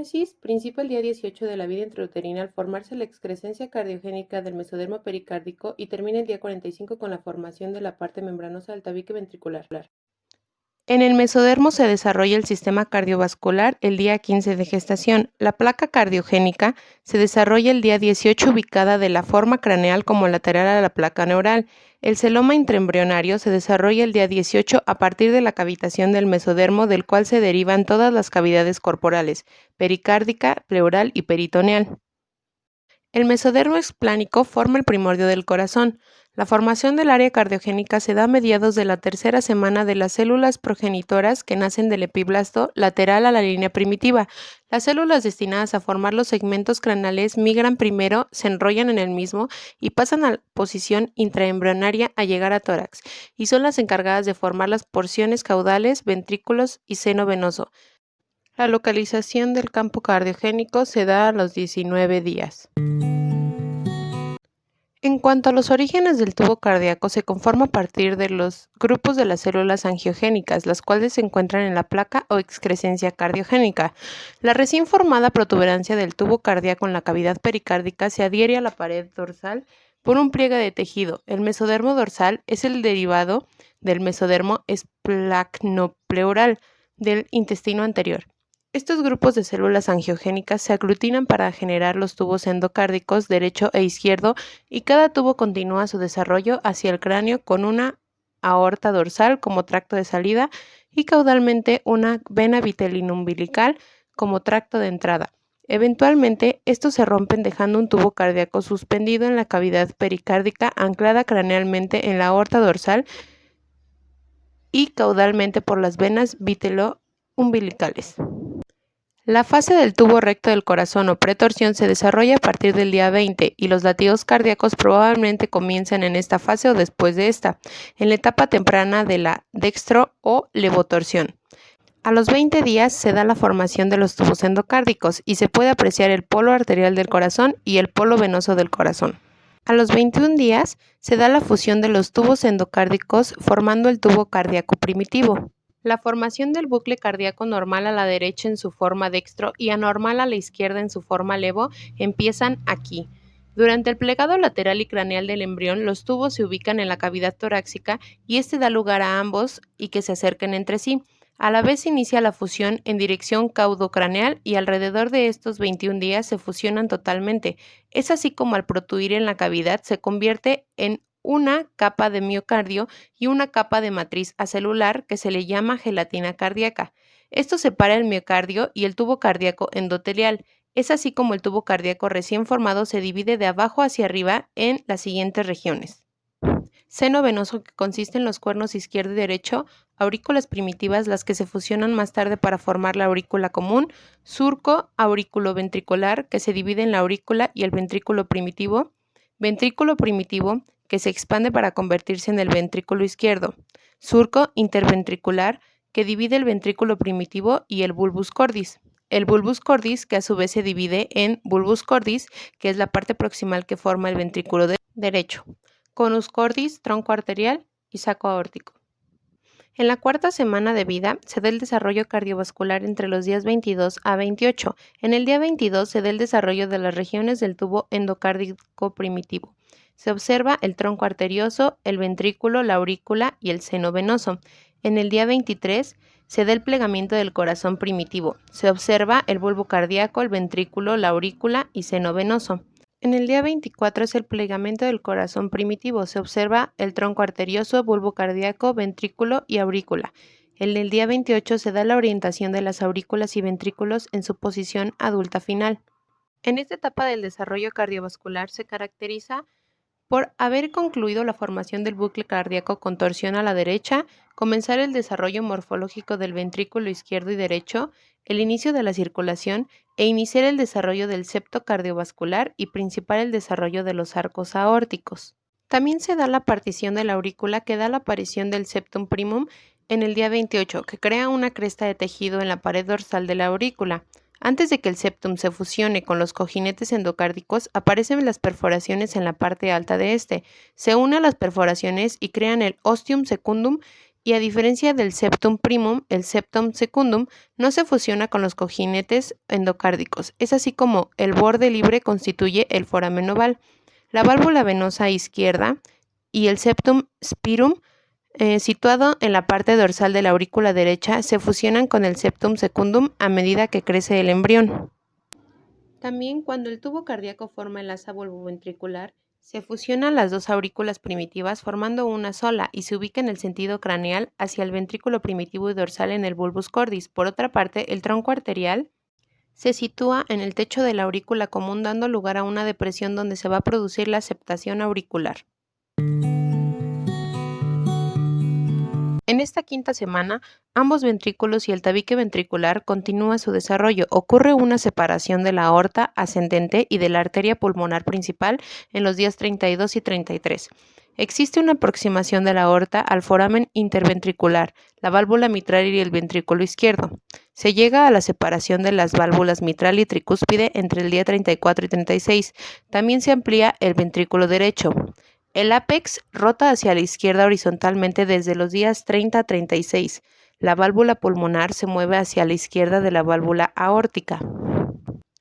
anamnesis principia el día 18 de la vida intrauterina al formarse la excrescencia cardiogénica del mesodermo pericárdico y termina el día 45 con la formación de la parte membranosa del tabique ventricular. En el mesodermo se desarrolla el sistema cardiovascular el día 15 de gestación. La placa cardiogénica se desarrolla el día 18 ubicada de la forma craneal como lateral a la placa neural. El celoma intraembrionario se desarrolla el día 18 a partir de la cavitación del mesodermo, del cual se derivan todas las cavidades corporales, pericárdica, pleural y peritoneal. El mesodermo explánico forma el primordio del corazón. La formación del área cardiogénica se da a mediados de la tercera semana de las células progenitoras que nacen del epiblasto lateral a la línea primitiva. Las células destinadas a formar los segmentos craneales migran primero, se enrollan en el mismo y pasan a la posición intraembrionaria a llegar a tórax, y son las encargadas de formar las porciones caudales, ventrículos y seno venoso. La localización del campo cardiogénico se da a los 19 días. En cuanto a los orígenes del tubo cardíaco, se conforma a partir de los grupos de las células angiogénicas, las cuales se encuentran en la placa o excrescencia cardiogénica. La recién formada protuberancia del tubo cardíaco en la cavidad pericárdica se adhiere a la pared dorsal por un pliegue de tejido. El mesodermo dorsal es el derivado del mesodermo esplacnopleural del intestino anterior. Estos grupos de células angiogénicas se aglutinan para generar los tubos endocárdicos derecho e izquierdo, y cada tubo continúa su desarrollo hacia el cráneo con una aorta dorsal como tracto de salida y caudalmente una vena vitelino-umbilical como tracto de entrada. Eventualmente, estos se rompen dejando un tubo cardíaco suspendido en la cavidad pericárdica anclada cranealmente en la aorta dorsal y caudalmente por las venas vitelo-umbilicales. La fase del tubo recto del corazón o pretorsión se desarrolla a partir del día 20 y los latidos cardíacos probablemente comiencen en esta fase o después de esta, en la etapa temprana de la dextro o levotorsión. A los 20 días se da la formación de los tubos endocárdicos y se puede apreciar el polo arterial del corazón y el polo venoso del corazón. A los 21 días se da la fusión de los tubos endocárdicos formando el tubo cardíaco primitivo. La formación del bucle cardíaco normal a la derecha en su forma dextro y anormal a la izquierda en su forma levo empiezan aquí. Durante el plegado lateral y craneal del embrión, los tubos se ubican en la cavidad torácica y este da lugar a ambos y que se acerquen entre sí. A la vez se inicia la fusión en dirección caudocraneal y alrededor de estos 21 días se fusionan totalmente. Es así como al protuir en la cavidad se convierte en una capa de miocardio y una capa de matriz acelular que se le llama gelatina cardíaca. Esto separa el miocardio y el tubo cardíaco endotelial. Es así como el tubo cardíaco recién formado se divide de abajo hacia arriba en las siguientes regiones. Seno venoso, que consiste en los cuernos izquierdo y derecho, aurículas primitivas, las que se fusionan más tarde para formar la aurícula común, surco auriculoventricular, que se divide en la aurícula y el ventrículo primitivo, que se expande para convertirse en el ventrículo izquierdo, surco interventricular, que divide el ventrículo primitivo y el bulbus cordis. El bulbus cordis, que a su vez se divide en bulbus cordis, que es la parte proximal que forma el ventrículo derecho, conus cordis, tronco arterial y saco aórtico. En la cuarta semana de vida se da el desarrollo cardiovascular entre los días 22 a 28. En el día 22 se da el desarrollo de las regiones del tubo endocárdico primitivo. Se observa el tronco arterioso, el ventrículo, la aurícula y el seno venoso. En el día 23 se da el plegamiento del corazón primitivo. Se observa el bulbo cardíaco, el ventrículo, la aurícula y seno venoso. En el día 24 es el plegamiento del corazón primitivo. Se observa el tronco arterioso, bulbo cardíaco, ventrículo y aurícula. En el día 28 se da la orientación de las aurículas y ventrículos en su posición adulta final. En esta etapa del desarrollo cardiovascular se caracteriza por haber concluido la formación del bucle cardíaco con torsión a la derecha, comenzar el desarrollo morfológico del ventrículo izquierdo y derecho, el inicio de la circulación e iniciar el desarrollo del septo cardiovascular y principal el desarrollo de los arcos aórticos. También se da la partición de la aurícula, que da la aparición del septum primum en el día 28, que crea una cresta de tejido en la pared dorsal de la aurícula. Antes de que el septum se fusione con los cojinetes endocárdicos, aparecen las perforaciones en la parte alta de este. Se unen a las perforaciones y crean el ostium secundum y a diferencia del septum primum, el septum secundum no se fusiona con los cojinetes endocárdicos. Es así como el borde libre constituye el foramen oval. La válvula venosa izquierda y el septum spirum, situado en la parte dorsal de la aurícula derecha, se fusionan con el septum secundum a medida que crece el embrión. También cuando el tubo cardíaco forma el asa volvoventricular, se fusionan las dos aurículas primitivas formando una sola y se ubica en el sentido craneal hacia el ventrículo primitivo y dorsal en el bulbus cordis. Por otra parte, el tronco arterial se sitúa en el techo de la aurícula común, dando lugar a una depresión donde se va a producir la septación auricular. En esta quinta semana, ambos ventrículos y el tabique ventricular continúa su desarrollo. Ocurre una separación de la aorta ascendente y de la arteria pulmonar principal en los días 32 y 33. Existe una aproximación de la aorta al foramen interventricular, la válvula mitral y el ventrículo izquierdo. Se llega a la separación de las válvulas mitral y tricúspide entre el día 34 y 36. También se amplía el ventrículo derecho. El ápex rota hacia la izquierda horizontalmente desde los días 30 a 36. La válvula pulmonar se mueve hacia la izquierda de la válvula aórtica.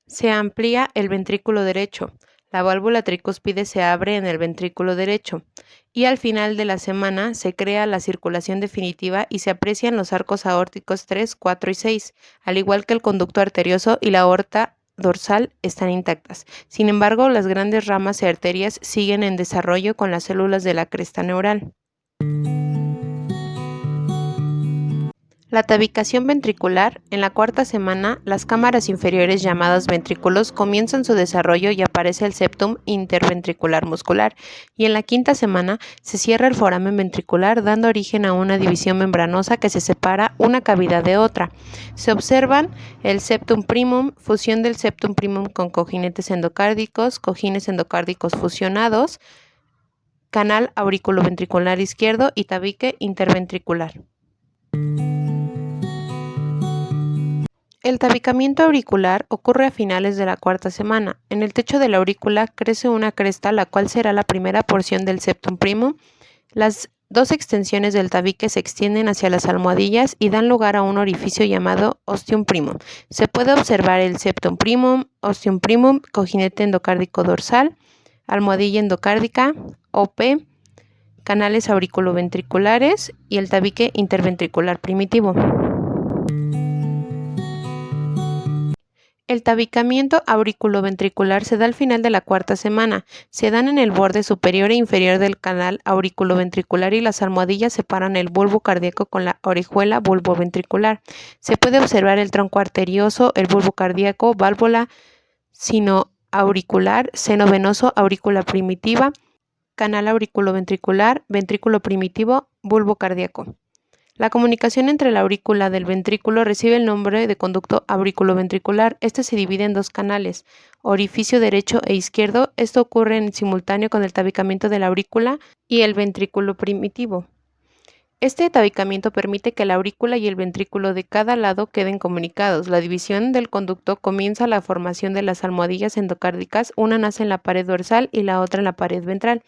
Se amplía el ventrículo derecho. La válvula tricúspide se abre en el ventrículo derecho. Y al final de la semana se crea la circulación definitiva y se aprecian los arcos aórticos 3, 4 y 6, al igual que el conducto arterioso y la aorta dorsal están intactas. Sin embargo, las grandes ramas y arterias siguen en desarrollo con las células de la cresta neural. La tabicación ventricular. En la cuarta semana, las cámaras inferiores llamadas ventrículos comienzan su desarrollo y aparece el septum interventricular muscular. Y en la quinta semana se cierra el foramen ventricular, dando origen a una división membranosa que se separa una cavidad de otra. Se observan el septum primum, fusión del septum primum con cojinetes endocárdicos, cojines endocárdicos fusionados, canal auriculoventricular izquierdo y tabique interventricular. El tabicamiento auricular ocurre a finales de la cuarta semana. En el techo de la aurícula crece una cresta, la cual será la primera porción del septum primum. Las dos extensiones del tabique se extienden hacia las almohadillas y dan lugar a un orificio llamado ostium primum. Se puede observar el septum primum, ostium primum, cojinete endocárdico dorsal, almohadilla endocárdica, OP, canales auriculoventriculares y el tabique interventricular primitivo. El tabicamiento auriculoventricular se da al final de la cuarta semana. Se dan en el borde superior e inferior del canal auriculoventricular y las almohadillas separan el bulbo cardíaco con la orejuela bulboventricular. Se puede observar el tronco arterioso, el bulbo cardíaco, válvula sinoauricular, seno venoso, aurícula primitiva, canal auriculoventricular, ventrículo primitivo, bulbo cardíaco. La comunicación entre la aurícula del ventrículo recibe el nombre de conducto auriculoventricular. Este se divide en dos canales, orificio derecho e izquierdo. Esto ocurre en simultáneo con el tabicamiento de la aurícula y el ventrículo primitivo. Este tabicamiento permite que la aurícula y el ventrículo de cada lado queden comunicados. La división del conducto comienza la formación de las almohadillas endocárdicas. Una nace en la pared dorsal y la otra en la pared ventral.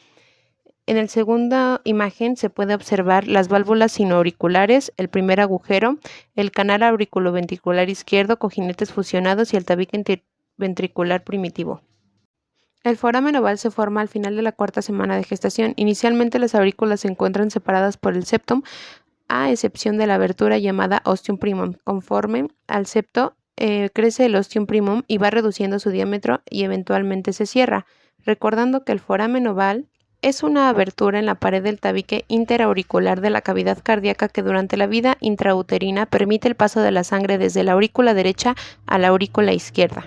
En la segunda imagen se puede observar las válvulas sinoauriculares, el primer agujero, el canal auriculoventricular izquierdo, cojinetes fusionados y el tabique interventricular primitivo. El foramen oval se forma al final de la cuarta semana de gestación. Inicialmente las aurículas se encuentran separadas por el septum, a excepción de la abertura llamada ostium primum. Conforme al septo crece el ostium primum y va reduciendo su diámetro y eventualmente se cierra, recordando que el foramen oval es una abertura en la pared del tabique interauricular de la cavidad cardíaca que durante la vida intrauterina permite el paso de la sangre desde la aurícula derecha a la aurícula izquierda.